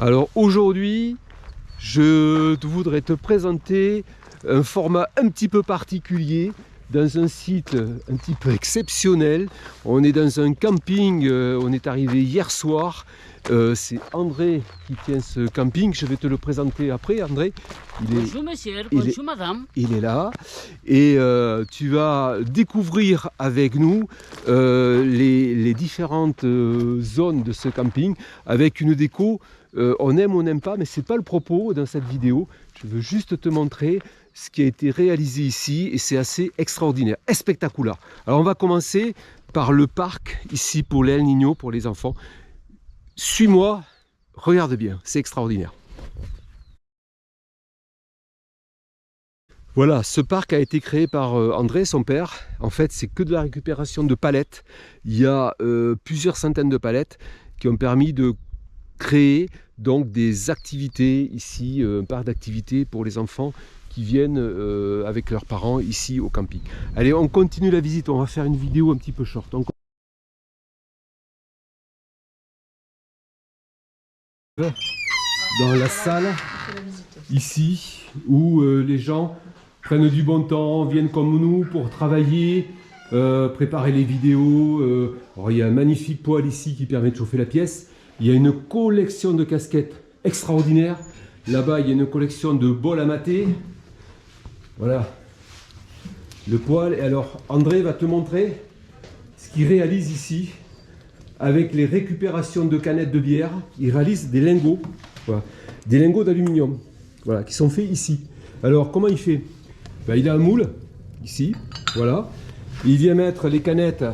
Alors aujourd'hui, je voudrais te présenter un format un petit peu particulier dans un site un petit peu exceptionnel. On est dans un camping, on est arrivé hier soir. C'est André qui tient ce camping, je vais te le présenter après. André, bonjour monsieur, bonjour madame. Il est là et tu vas découvrir avec nous les différentes zones de ce camping avec une déco. On aime ou on n'aime pas, mais c'est pas le propos dans cette vidéo. Je veux juste te montrer ce qui a été réalisé ici et c'est assez extraordinaire et spectaculaire. Alors on va commencer par le parc ici pour l'El Niño, pour les enfants. Suis-moi, regarde bien, c'est extraordinaire. Voilà, ce parc a été créé par André, son père. En fait, c'est que de la récupération de palettes. Il y a plusieurs centaines de palettes qui ont permis de créer donc des activités ici, un parc d'activités pour les enfants qui viennent avec leurs parents ici au camping. Allez, on continue la visite, on va faire une vidéo un petit peu short. Donc, dans la salle ici où les gens prennent du bon temps, viennent comme nous pour travailler, préparer les vidéos. Alors, il y a un magnifique poêle ici qui permet de chauffer la pièce. Il y a une collection de casquettes extraordinaire. Là-bas, il y a une collection de bols à mater. Voilà. Le poêle. Et alors, André va te montrer ce qu'il réalise ici avec les récupérations de canettes de bière. Il réalise des lingots. Voilà. Des lingots d'aluminium. Voilà, qui sont faits ici. Alors, comment il fait? Ben, il a un moule, ici. Voilà. Il vient mettre les canettes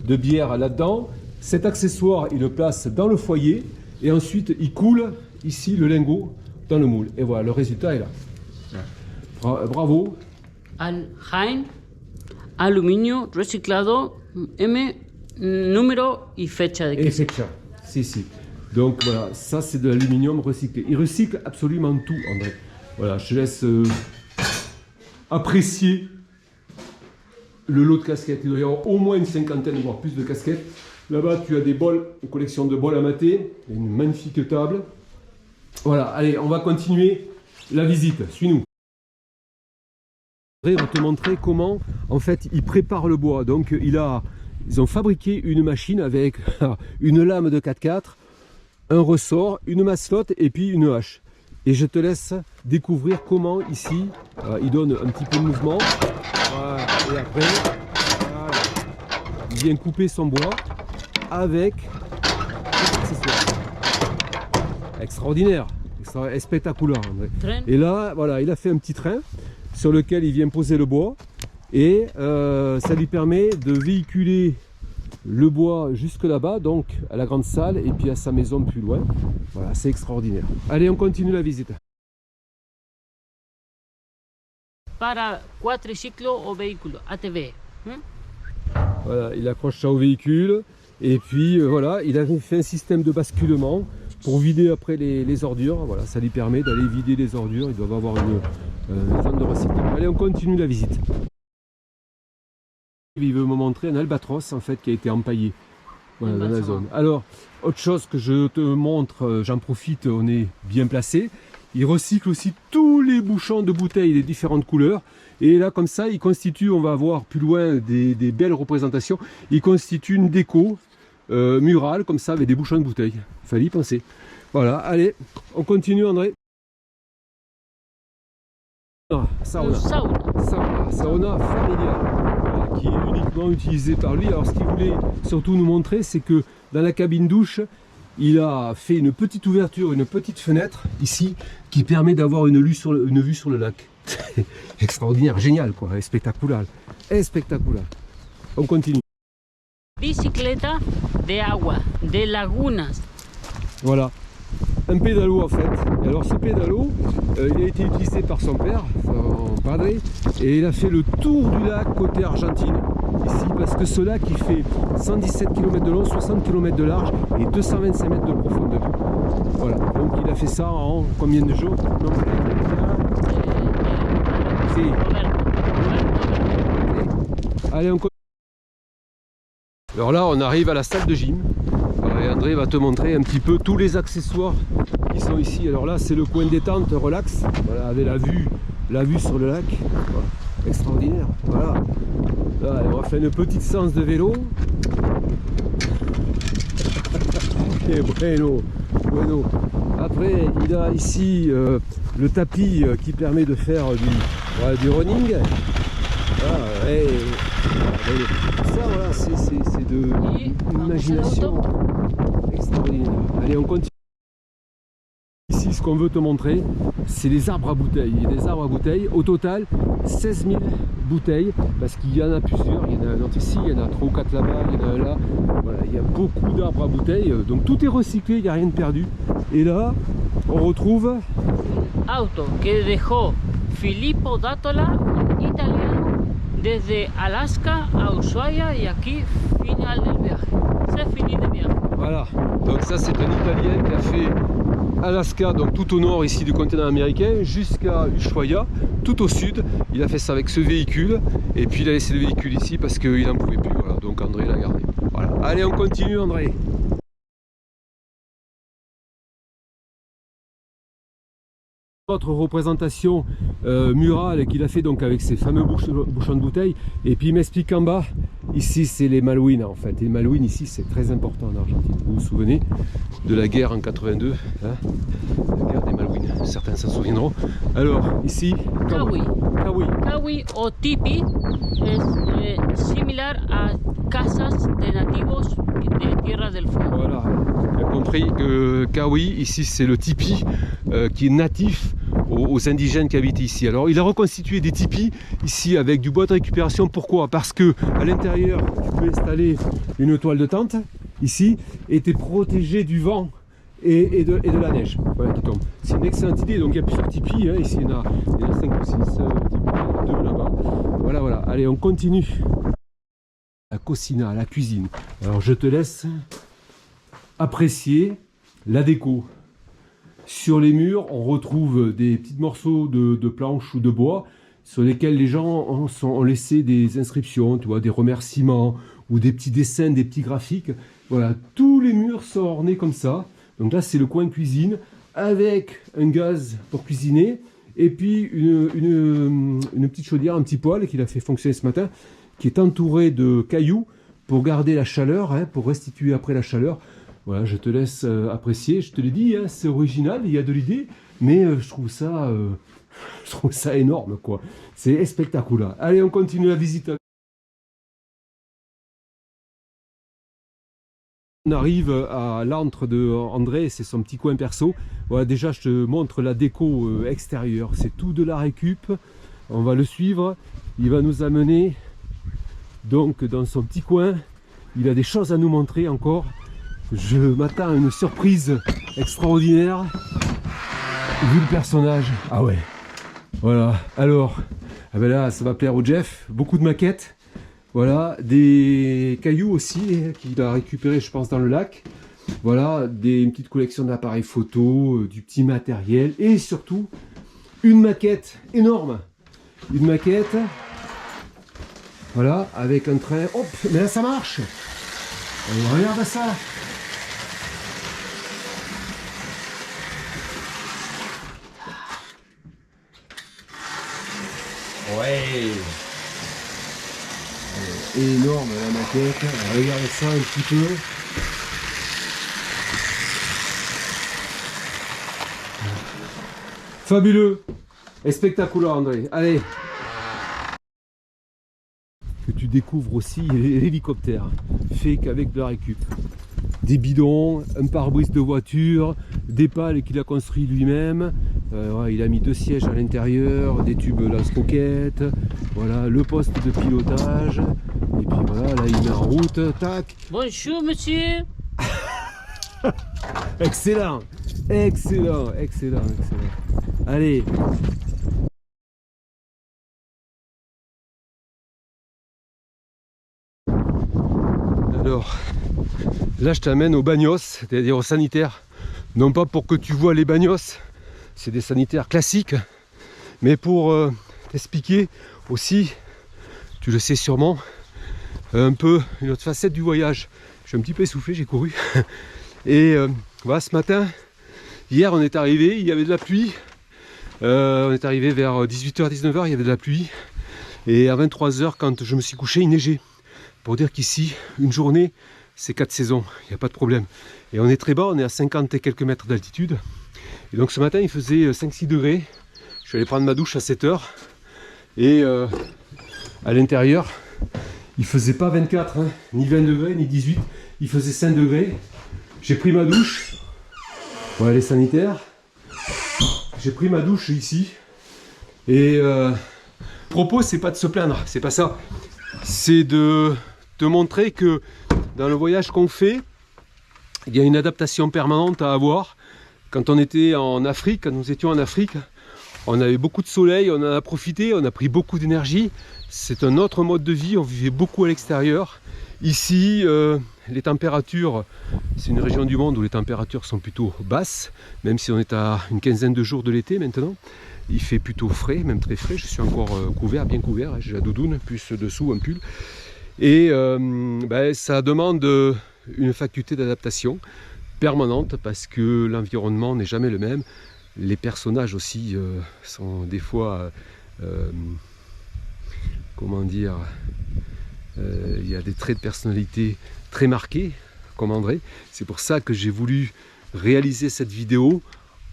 de bière là-dedans. Cet accessoire, il le place dans le foyer et ensuite il coule ici le lingot dans le moule. Et voilà, le résultat est là. Bravo. Jaén, aluminio reciclado, M, número y fecha de Et fecha, si. Donc voilà, ça c'est de l'aluminium recyclé. Il recycle absolument tout, André. Voilà, je te laisse apprécier le lot de casquettes. Il doit y avoir au moins une cinquantaine, voire plus de casquettes. Là-bas, tu as des bols, une collection de bols à mater, une magnifique table. Voilà, allez, on va continuer la visite. Suis-nous. André va te montrer comment, en fait, ils préparent le bois. Donc, ils ont fabriqué une machine avec une lame de 4x4, un ressort, une masselotte et puis une hache. Et je te laisse découvrir comment, ici, il donne un petit peu de mouvement. Voilà, et après, voilà, il vient couper son bois avec cet accessoire. Extraordinaire, spectaculaire. Et là, voilà, il a fait un petit train sur lequel il vient poser le bois et ça lui permet de véhiculer le bois jusque là-bas, donc à la grande salle et puis à sa maison plus loin. Voilà, c'est extraordinaire. Allez, on continue la visite. Para quadriciclo o véhicule, ATV. Voilà, il accroche ça au véhicule. Et puis voilà, il avait fait un système de basculement pour vider après les ordures. Voilà, ça lui permet d'aller vider les ordures. Ils doivent avoir une zone de recyclage. Allez, on continue la visite. Il veut me montrer un albatros en fait qui a été empaillé voilà, dans la zone. Alors, autre chose que je te montre, j'en profite, on est bien placé. Il recycle aussi tous les bouchons de bouteilles des différentes couleurs. Et là, comme ça, il constitue, on va voir plus loin des belles représentations. Il constitue une déco murale, comme ça, avec des bouchons de bouteilles. Il fallait y penser. Voilà, allez, on continue, André. Sauna familial, qui est uniquement utilisé par lui. Alors, ce qu'il voulait surtout nous montrer, c'est que dans la cabine douche, il a fait une petite ouverture, une petite fenêtre ici qui permet d'avoir une vue sur le lac. Extraordinaire, génial quoi, spectaculaire. Spectaculaire. On continue. Bicicleta de agua, de lagunas. Voilà, un pédalo en fait. Et alors ce pédalo, il a été utilisé par son père, son padre, et il a fait le tour du lac côté Argentine. Ici, parce que ce lac il fait 117 km de long, 60 km de large et 225 mètres de profondeur. Voilà, donc il a fait ça en combien de jours? Allez, on continue. Alors là, on arrive à la salle de gym. Et André va te montrer un petit peu tous les accessoires qui sont ici. Alors là, c'est le coin détente, relax. Voilà, avec la vue sur le lac. Voilà. Extraordinaire. Voilà. Là, on va faire une petite séance de vélo. Bueno. Après, il a ici le tapis qui permet de faire du running. Voilà, et ça, voilà, c'est de l'imagination extraordinaire. Allez, on continue. Ici, ce qu'on veut te montrer, c'est les arbres à bouteilles. Il y a des arbres à bouteilles. Au total, 16 000 bouteilles, parce qu'il y en a plusieurs. Il y en a un autre ici, il y en a 3 ou 4 là-bas, il y en a un là. Voilà, il y a beaucoup d'arbres à bouteilles. Donc tout est recyclé, il n'y a rien de perdu. Et là, on retrouve... Auto que dejó Filippo D'Atola, italiano, desde Alaska a Ushuaia y aquí final del viaje. C'est fini le viaje. Voilà, donc ça c'est un Italien qui a fait Alaska, donc tout au nord ici du continent américain, jusqu'à Ushuaia, tout au sud. Il a fait ça avec ce véhicule, et puis il a laissé le véhicule ici parce qu'il n'en pouvait plus. Voilà, donc André l'a gardé. Voilà. Allez, on continue André. Autre représentation murale qu'il a fait donc avec ces fameux bouchons de bouteilles, et puis il m'explique qu'en bas ici c'est les Malouines en fait. Les Malouines ici c'est très important en Argentine. Vous vous souvenez de la guerre en 82, hein, la guerre des Malouines, certains s'en souviendront. Alors ici Cahui o tipi es similar a casas de nativos de Tierra del Fuego. Voilà, j'ai compris que Cahui ici c'est le tipi qui est natif aux indigènes qui habitent ici. Alors il a reconstitué des tipis ici avec du bois de récupération. Pourquoi? Parce que à l'intérieur tu peux installer une toile de tente ici et tu es protégé du vent et de la neige, voilà, qui tombe. C'est une excellente idée. Donc il y a plusieurs tipis, hein. Ici il y en a 5 ou 6 tipis, 2 là-bas. Voilà, allez on continue. La cocina, la cuisine. Alors je te laisse apprécier la déco. Sur les murs, on retrouve des petits morceaux de planches ou de bois sur lesquels les gens ont laissé des inscriptions, tu vois, des remerciements ou des petits dessins, des petits graphiques. Voilà, tous les murs sont ornés comme ça. Donc là, c'est le coin cuisine avec un gaz pour cuisiner et puis une petite chaudière, un petit poêle qu'il a fait fonctionner ce matin, qui est entouré de cailloux pour garder la chaleur, hein, pour restituer après la chaleur. Voilà, je te laisse apprécier. Je te l'ai dit, hein, c'est original, il y a de l'idée, mais je trouve ça énorme, quoi. C'est spectaculaire. Allez, on continue la visite. On arrive à l'antre de André, c'est son petit coin perso. Voilà, déjà, je te montre la déco extérieure. C'est tout de la récup. On va le suivre. Il va nous amener donc dans son petit coin. Il a des choses à nous montrer encore. Je m'attends à une surprise extraordinaire vu le personnage. Ah ouais, voilà. Alors, ah ben là, ça va plaire au Jeff. Beaucoup de maquettes. Voilà, des cailloux aussi qu'il a récupéré, je pense, dans le lac. Voilà, une petite collection d'appareils photo, du petit matériel et surtout une maquette énorme. Une maquette, voilà, avec un train. Hop, mais là ça marche. Alors, regarde ça. Ouais. Énorme la maquette. Regardez ça un petit peu. Fabuleux et spectaculaire, André. Allez. Que tu découvres aussi l'hélicoptère fait qu'avec de la récup. Des bidons, un pare-brise de voiture, des pales qu'il a construit lui-même. Ouais, il a mis 2 sièges à l'intérieur, des tubes lance-roquettes. Voilà, le poste de pilotage. Et puis voilà, là il met en route. Tac. Bonjour monsieur. Excellent, excellent, excellent, excellent. Allez. Alors, là je t'amène au bagnos, c'est-à-dire au sanitaire. Non pas pour que tu vois les bagnos, c'est des sanitaires classiques, mais pour t'expliquer aussi, tu le sais sûrement, un peu une autre facette du voyage. Je suis un petit peu essoufflé, j'ai couru. Et voilà, ce matin, Hier on est arrivé, il y avait de la pluie. On est arrivé vers 18h, 19h, il y avait de la pluie. Et à 23h, quand je me suis couché, il neigeait. Pour dire qu'ici, une journée, c'est 4 saisons, il n'y a pas de problème. Et on est très bas, on est à 50 et quelques mètres d'altitude. Et donc ce matin, il faisait 5-6 degrés. Je suis allé prendre ma douche à 7h. Et à l'intérieur, il faisait pas 24, hein, ni 20 degrés, ni 18. Il faisait 5 degrés. J'ai pris ma douche. Voilà les sanitaires. J'ai pris ma douche ici. Et le propos, c'est pas de se plaindre, c'est pas ça. C'est de te montrer que dans le voyage qu'on fait, il y a une adaptation permanente à avoir. Quand on était en Afrique, quand nous étions en Afrique, on avait beaucoup de soleil, on en a profité, on a pris beaucoup d'énergie. C'est un autre mode de vie, on vivait beaucoup à l'extérieur. Ici, les températures, c'est une région du monde où les températures sont plutôt basses, même si on est à une quinzaine de jours de l'été maintenant. Il fait plutôt frais, même très frais. Je suis encore couvert, bien couvert. J'ai la doudoune, plus dessous un pull. Et ça demande une faculté d'adaptation permanente parce que l'environnement n'est jamais le même. Les personnages aussi sont des fois, comment dire, il y a des traits de personnalité très marqués, comme André. C'est pour ça que j'ai voulu réaliser cette vidéo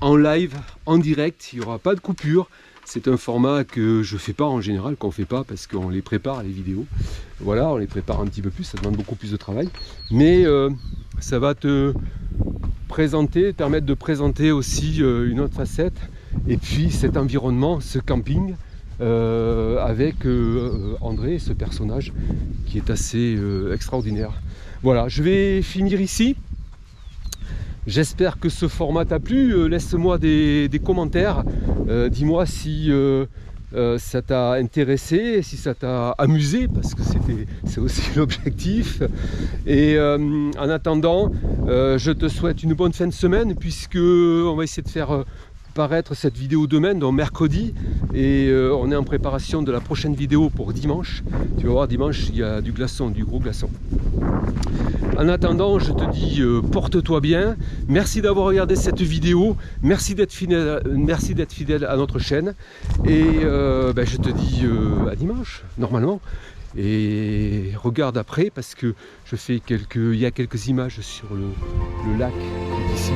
en live, en direct, il n'y aura pas de coupure. C'est un format que je ne fais pas en général, qu'on ne fait pas parce qu'on les prépare les vidéos. Voilà, on les prépare un petit peu plus, ça demande beaucoup plus de travail. Mais ça va te présenter, permettre de présenter aussi une autre facette. Et puis cet environnement, ce camping, avec André, ce personnage qui est assez extraordinaire. Voilà, je vais finir ici. J'espère que ce format t'a plu. Laisse-moi des commentaires. Dis-moi si ça t'a intéressé, si ça t'a amusé, parce que c'est aussi l'objectif. Et en attendant, je te souhaite une bonne fin de semaine, puisque on va essayer de faire paraître cette vidéo demain, donc mercredi, et on est en préparation de la prochaine vidéo pour dimanche. Tu vas voir, dimanche il y a du glaçon, du gros glaçon. En attendant, je te dis porte-toi bien, merci d'avoir regardé cette vidéo, merci d'être fidèle à notre chaîne, et je te dis à dimanche, normalement. Et regarde après, parce que il y a quelques images sur le lac d'ici.